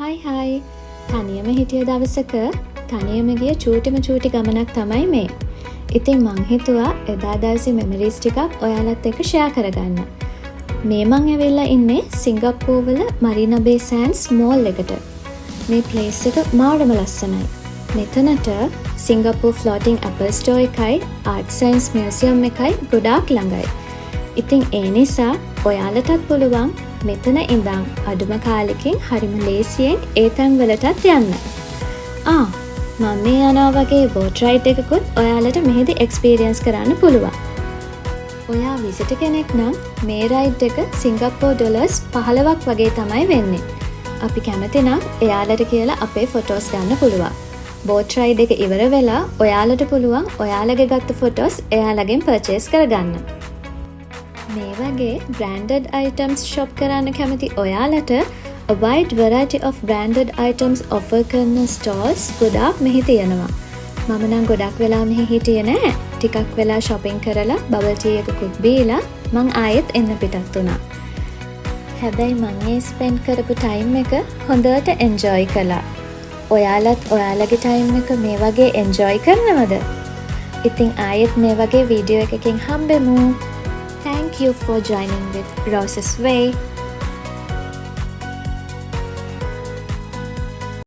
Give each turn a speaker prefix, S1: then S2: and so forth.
S1: හයි තනියම හිටිය දවසක තනියම ගිය චූටි ගමනක් තමයි මේ. ඉතින් මං හිතුවා එදා දවසේ මෙමරිස් ටිකක් ඔයාලත් එක්ක ෂෙයා කරගන්න. මේ මං ඇවිල්ලා ඉන්නේ සිංගප්පූරු වල මරීනා බේ සෑන්ඩ්ස් මෝල් එකට. මේ ප්ලේස් එක මාරම ලස්සනයි. මෙතනට සිංගප්පූරු ෆ්ලෝටිං ඇපල් ස්ටෝර් එකයි ආර්ට් සයන්ස් මියුසියම් එකයි ගොඩාක් ළඟයි. ඉතින් ඒ නිසා ඔයාලටත් පුළුවන් මෙතන ඉඳන් අඩුම කාලෙකින් හරිම ලේසියෙන් ඒ තැන් වලටත් යන්න. මම මේ යනවා වගේ බෝට් රයිඩ් එකකුත් ඔයාලට මෙහෙදි එක්ස්පීරියන්ස් කරන්න පුළුවන්. ඔයා විසිටර් කෙනෙක් නම් මේ රයිඩ් එක සිංගප්පූරු ඩොලර්ස් 15ක් වගේ තමයි වෙන්නේ. අපි කැමති නම් එයාලට කියලා අපේ ෆොටෝස් ගන්න පුළුවන්. බෝට් රයිඩ් එක ඉවර වෙලා ඔයාලට පුළුවන් ඔයාලගේ ගත්ත ෆොටෝස් එයාලගෙන් පර්චේස් කරගන්න. මේ වගේ branded items shop කරන්න කැමති ඔයාලට a wide variety of branded items offer කරන stores ගොඩාක් මෙහි තියෙනවා. මම නම් ගොඩක් වෙලා මෙහි හිටියේ නෑ. ටිකක් වෙලා shopping කරලා bubble tea එකකුත් බීලා මං ආයෙත් එන්න පිටත් වුණා. හැබැයි මං ඒ spend කරපු time එක හොඳට enjoy කළා. ඔයාලත් ඔයාලගේ time එක මේ වගේ enjoy කරනවද? ඉතින් ආයෙත් මේ වගේ වීඩියෝ එකකින් හම්බෙමු. Thank you for joining with Rose's Way.